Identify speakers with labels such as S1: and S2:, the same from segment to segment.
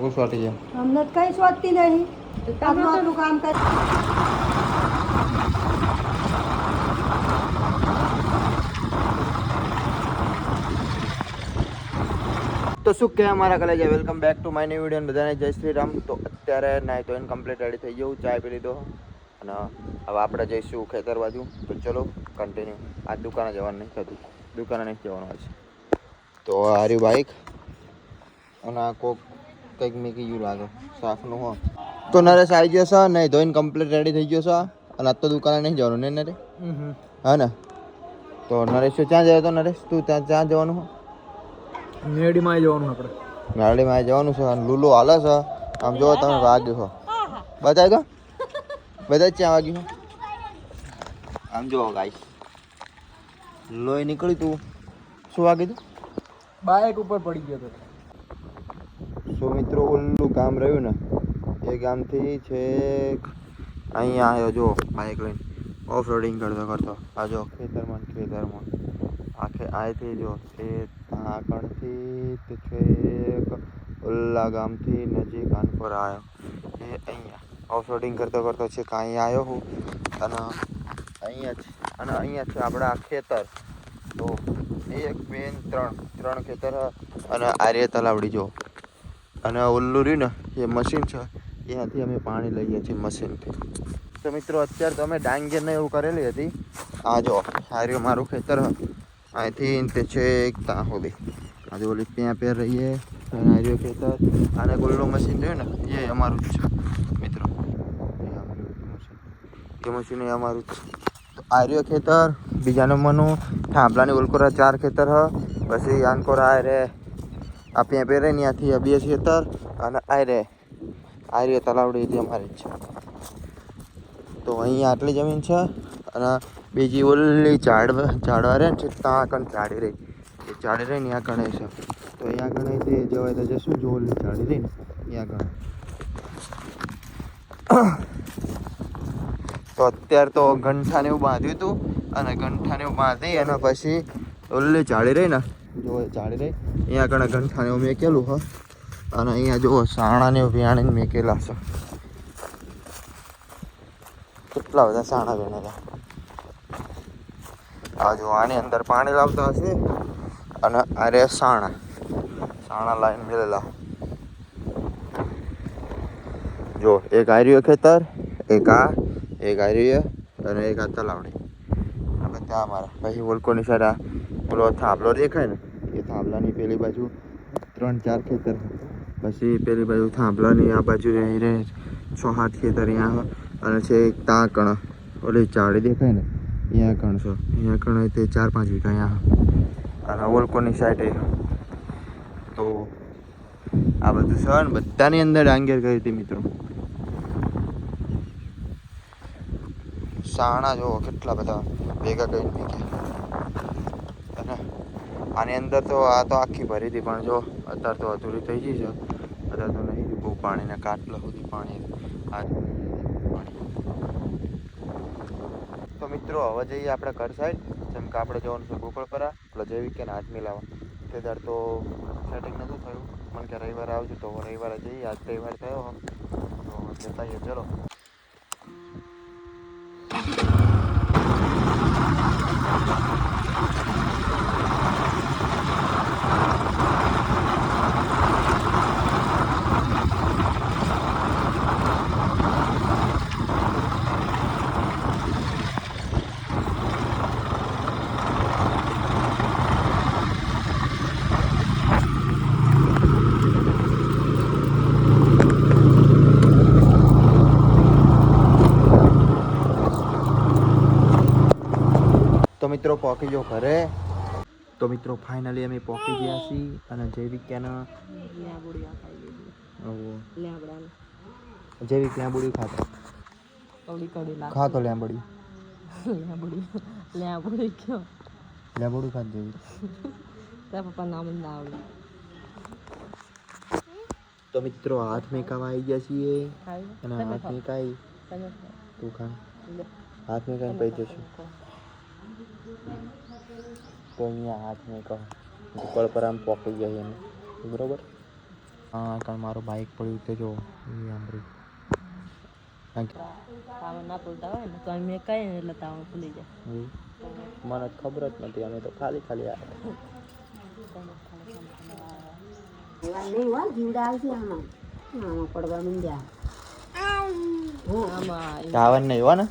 S1: कुछ वाटी है
S2: हमने कहीं सोचती नहीं आपનું કામ કર
S1: તો શું કે અમારા કલેજ welcome back to my new video બધાને જય શ્રી રામ. તો અત્યારે નાય તો ઇનકમ્પ્લીટ રેડી થઈ ગયું, ચાય પી લીધો અને હવે આપણે જઈશું ખેતર બાજુ. તો ચલો કન્ટિન્યુ. આજ દુકાને જવાનું નહીં થતું, દુકાને નહીં જવાનું આજ. તો હારી બાઈક અને આ કોક કંઈક મીકી ગયું લાગે સાફનું હો. તો નરેશ આવી ગયો છે, નહીં ધોઈને કમ્પ્લીટ રેડી થઈ ગયો છે અને આજ તો દુકાને નહીં જવાનું નહીં નરે? હા ને? તો નરેશ ક્યાં જયો તો? નરેશ તું ત્યાં જવાનું હો?
S3: મેડીમાં જવાનું આપણે.
S1: મેરડીમાં જવાનું છે અને લૂલો હાલે છે. આમ જો તમે વાગ્યું છો બતાવી દો, બધા જ ક્યાં વાગ્યું છે આમ જો ગાઈસ. લોહી નીકળી તું શું વાગી તું?
S3: બાઇક ઉપર પડી ગયો હતો.
S1: સો મિત્રો ઓલું ગામ રહ્યું ને એ ગામથી છેક અહીંયા આવ્યો જો બાઇક લઈને ઓફ રોડિંગ કરતો કરતો. આ જો ખેતરમાં આથી જો એ આગળથી તે છેક ઓલા ગામથી નજીક આનપર આવ્યો. એ અહીંયા ઓફ રોડિંગ કરતો કરતો છેક અહીંયા આવ્યો હું અને અહીંયા છે આપણા ખેતર. તો 1 2 3 ખેતર અને આર્ય તલાવડી જો. અને ઓલું રહ્યું ને એ મશીન છે, એનાથી અમે પાણી લઈએ છીએ મશીનથી. તો મિત્રો અત્યારે તો અમે ડાંગેરને એવું કરેલી હતી. આ જો આર્ય મારું ખેતર અહીંથી તે છે એક ત્યાં સુધી આજે ઓલી ત્યાં પેર રહીએ અને આર્ય ખેતર અને ગોલ્લો મશીન રહ્યું ને એ અમારું જ છે મિત્રો. એ મશીન એ અમારું જ છે. તો આર્ય ખેતર બીજા નંબરનું થાંભલાની ઓલકોરા 4 ખેતર હ. પછી આનકોરા રે આ ત્યાં પહેરે ને ત્યાંથી 2 ખેતર અને આર્ય તલાવડી હતી અમારી જ છે. તો અહીંયા આટલી જમીન છે અને બીજી ઓલી ઝાડવા રહે ને ત્યાં કણ ઝાડી રહી, એ ઝાડી રહી ને ત્યાં ગણે છે. તો અહીંયા ગણે તે જવાય તો જશું જો ઓલી ઝાડી રહી ને ત્યાં ગણે. તો અત્યારે તો ગંઠાને એવું બાંધ્યું હતું અને ગંઠાને એવું બાંધી અને પછી ઓલી ઝાડી રહી ને જો એ ઝાડી રહી અહીંયા કણે ગંઠાને એવું મેકેલું હ અને અહીંયા જુઓ સાણાને વ્યાણીને મેકેલા છે. કેટલા બધા સાણા વેણેલા. આ જો આની અંદર પાણી લાવતા હશે અને અરે સાણા લાઈન મેલેલા જો. એક આર્ય ખેતર, એક આર્ય અને એક આ તલાવડી. આપણે ત્યાં અમારા પછી ઓલકોની સાઈડ ઓલો થાંભલો દેખાય ને એ થાંભલાની પેલી બાજુ 3 4 ખેતર. પછી પેલી બાજુ થાંભલાની આ બાજુ રહી 6 7 ખેતર અહીંયા અને છે ત્યાં કણ ઓલી ઝાડી દેખાય ને અહીંયા કણ છે. અહીંયા કણ તે 4 5 વીઘા અહીંયા અને ઓલકોની સાઈડે. તો આ બધું છે ને બધાની અંદર ડાંગેર કરી હતી મિત્રો. સાણા જો કેટલા બધા ભેગા કરીને મૂક્યા અને આની અંદર તો આ તો આખી ભરી હતી પણ જો અત્યારે તો અધૂરી થઈ ગઈ છે. અત્યારે તો નહીં બહુ પાણીના કાટલા સુધી પાણી તો મિત્રો હવે જઈએ આપણે ઘર સાઈડ. જેમ કે આપણે જવાનું છે ગોકળપરા એટલે જેવી કે હાથ મિલાવા. તે દર તો સેટિંગ નહોતું થયું. મને કે રવિવારે આવજો તો રવિવારે જઈએ. આજ રવિવાર થયો તો જતા જઈએ. ચલો તો મિત્રો પહોંચી ગયો ઘરે. તો મિત્રો ફાઇનલી અમે પહોંચી ગયા છીએ અને જૈવિક ક્યાંના જૈવિક લેંબુડી ખાતો લેંબુડી ખાત જૈવિક
S2: પપ્પા નામ જ ના આવડે.
S1: તો મિત્રો હાથ મેકાવા આવી ગયા છીએ અને હાથ મેકાઈ તું ખા હાથ મેકાઈને પૈ જશું. તો અહીંયા હાથ મેકાવ ગોકળ પર આમ પોકી ગયા અમે બરોબર. હા કારણ મારું બાઇક પડ્યું તે જો એ આંબરી
S4: તાવ ના બોલતા હોય ને તો અમે કઈ ને એટલે તાવ ભૂલી જાય.
S1: મને ખબર જ નથી અમે તો ખાલી આવ્યા.
S2: નહીં હોય જીવડા આવશે આમાં પડવા માંડ્યા.
S4: આમાં
S1: ધાવન નહીં હો ને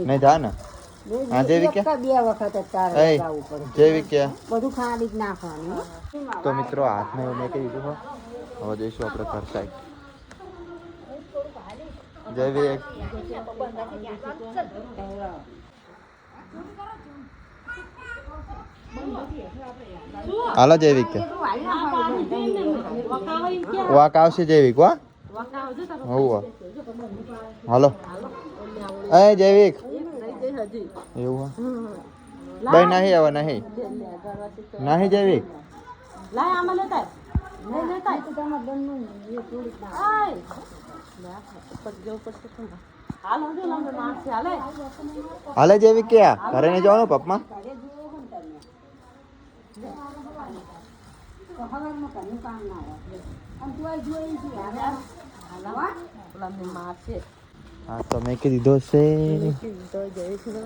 S1: નહીં ધા ને હા જેવી કે
S2: 2 વખત જ તારે
S1: એ
S2: જવું પડે.
S1: જેવી કે
S2: બધું ખાલી જ નાખવાનું હો.
S1: તો મિત્રો હાથને એવું મેં કહી દીધું હો. હવે જઈશું આપણે ઘર સાઈડ. જેવી હાલો જૈવિક કે વાક આવશે જૈવિક વા હોવ હાલો એ જૈવિક એવું હા ભાઈ નહીં હવે નહીં નહીં જૈવિક
S4: લાય આમાં લેતા નહીં લેતા હાલ હજુ લાંબો મારશે હાલે
S1: હાલે જૈવિક કે ઘરે નહીં જવાનું પપ્પા
S2: હવારમાં ઘરનું કામ ના હોય અને તું આ જોઈ છે હલાવા
S4: પેલા મેં મારશે
S1: હા તો મેં કીધી દીધો છે
S4: તો જઈશ ને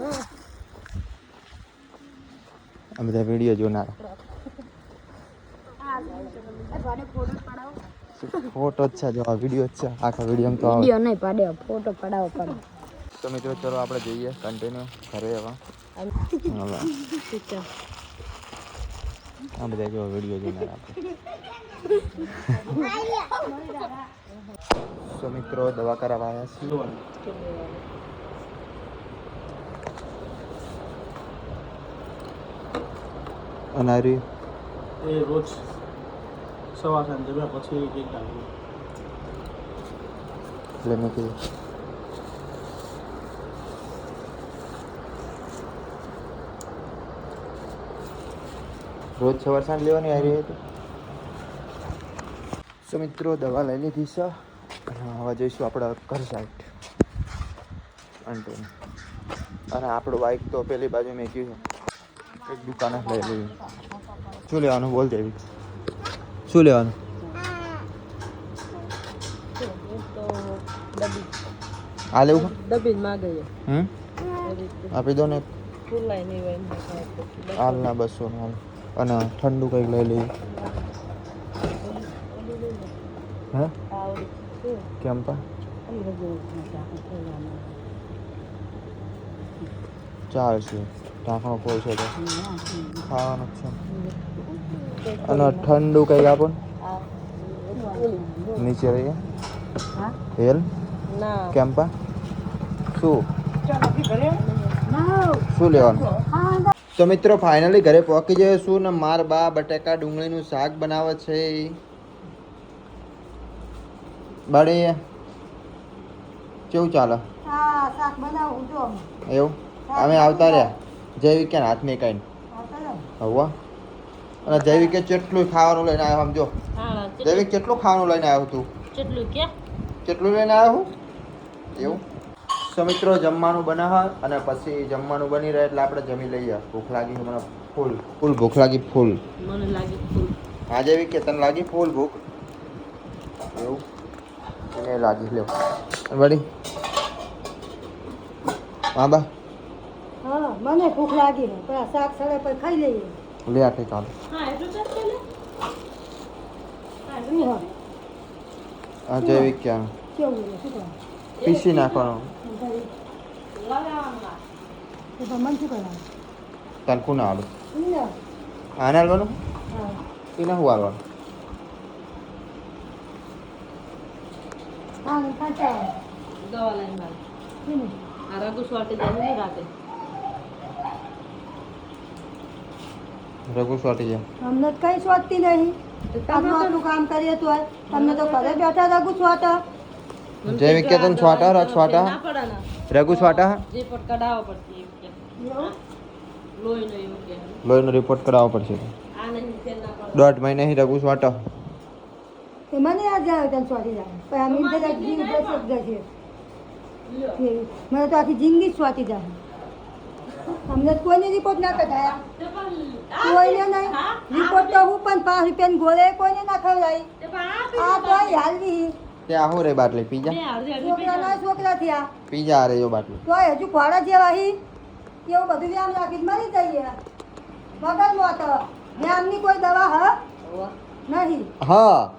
S1: આ બધા વિડીયો જોનારા ફોટો જ છે જો આ વિડીયો જ છે આખા વિડીયો તો
S2: વિડિયો નહીં પાડે ફોટો પડાવો પડે.
S1: તો મિત્રો ચલો આપણે જઈએ કન્ટિન્યુ ઘરે હવે આ બધા જો વિડીયો જોનારા આપણે તો મિત્રો દવા કરાવવા આવ્યા છીએ અનારી
S3: એ રોજ સવાર સાંજે પછી એક ડાલું.
S1: એટલે મેં કીધું રોજ સવાર સાંજ લેવાની આવી રહી હતી. તો મિત્રો દવા લઈ લીધી છે અને હવે જઈશું આપણે ઘર સાઈડ અને આપણું બાઇક તો પેલી બાજુ મેં કીધું એક દુકાને લઈ લેવી. શું લેવાનું બોલ દેવી શું લેવાનું
S4: તો ડબ્બી
S1: આ લેવું
S4: ડબ્બી માં ગઈ
S1: આપી દો ને
S4: ફૂલાય નહીં હોય
S1: હાલના 200 હાલ અને ઠંડુ કંઈક લઈ લઈએ હે કેમ પા ચાલશે ઢાંકણો ફોલ છે તો ખાવાનું જ છે અને ઠંડુ કંઈક આપો ને નીચે રહીએ હેલ
S4: ના
S1: કેમ પા શું શું લેવાનું તો મિત્રો ફાઇનલી ઘરે પહોંચી જઈશું ને માર બા બટેકા ડુંગળીનું શાક બનાવે છે બાળી કેવું ચાલે
S2: હા શાક બનાવું જો
S1: એવું અમે આવતા રહ્યા જૈવિક હાથ મેં કઈ હવા અને જૈવિકે કેટલું ખાવાનું લઈને આવ્યો સમજો જૈવિક કેટલું ખાવાનું લઈને આવ્યો તું
S4: કેટલું કે
S1: કેટલું લઈને આવ્યો હું એવું તો મિત્રો જમવાનું બનાવ અને પછી જમવાનું બની રહે એટલે આપણે જમી લઈએ ભૂખ લાગી મને ફૂલ ફૂલ ભૂખ લાગી ફૂલ
S4: મને લાગે ફૂલ
S1: હા જેવી કે તને લાગી ફૂલ ભૂખ એવું એને લાગી લ્યો વળી હા બા
S2: હા મને ભૂખ લાગી ને પણ આ શાક સડે પર ખાઈ લઈએ.
S1: લે આખી ચાલો
S4: હા એટલું ચાલ કે
S2: શું હોય
S1: હા જૈવિક ક્યાં
S2: કેવું હોય શું કરે
S1: પીસી નાખવાનું
S2: તો પણ મન શું કરવાનું
S1: તને કોને આલું
S2: લે.
S1: આને હાલવાનું
S2: હા
S1: એને શું હાલવાનું
S2: હા ને ખાતા
S4: દવા લઈને મારે
S2: શું
S4: આ રઘુ સ્વાટી જાય નહીં રાતે
S1: રઘુ સ્વાટી જાય
S2: અમને તો કઈ શોધતી નહીં આપણું કામ કરીએ તો તમને તો ઘરે બેઠા રાખું છો તો
S1: જૈવિક કે તને છવાટા રખ છવાટા
S4: ના પડે ને
S1: રઘુ છવાટા
S4: રિપોર્ટ કઢાવવો પડશે એક કે લોહી નો એવું કે
S1: લોહીનો રિપોર્ટ કરાવવો પડશે
S4: આ નહીં તેલ ના પડે
S1: 1.5 મહિને રઘુ છવાટા
S2: એ મને યાદ આવે તને શોધી જાય પણ આમ ઇન્ટર જીવ બેસત જશે મને તો આખી જિંદગી જ સ્વાતી જાય અમને તો કોઈને રિપોર્ટ ના કઢાયા કોઈને નહીં રિપોર્ટ તો હું પણ 5 રૂપિયાની ગોળે કોઈને ના ખવડાવી આ કોઈ હાલવી
S1: ત્યાં હું રે બાટલી પીજા
S4: બે હાલ દે
S2: છોકરાના છોકરા થયા
S1: પીજા રે જો બાટલી
S2: તો હજુ ખોડા જેવા હી એવું બધું વ્યાયામ રાખીને મરી જઈએ વગર મોત વ્યાયામની કોઈ દવા હ નહીં
S1: હા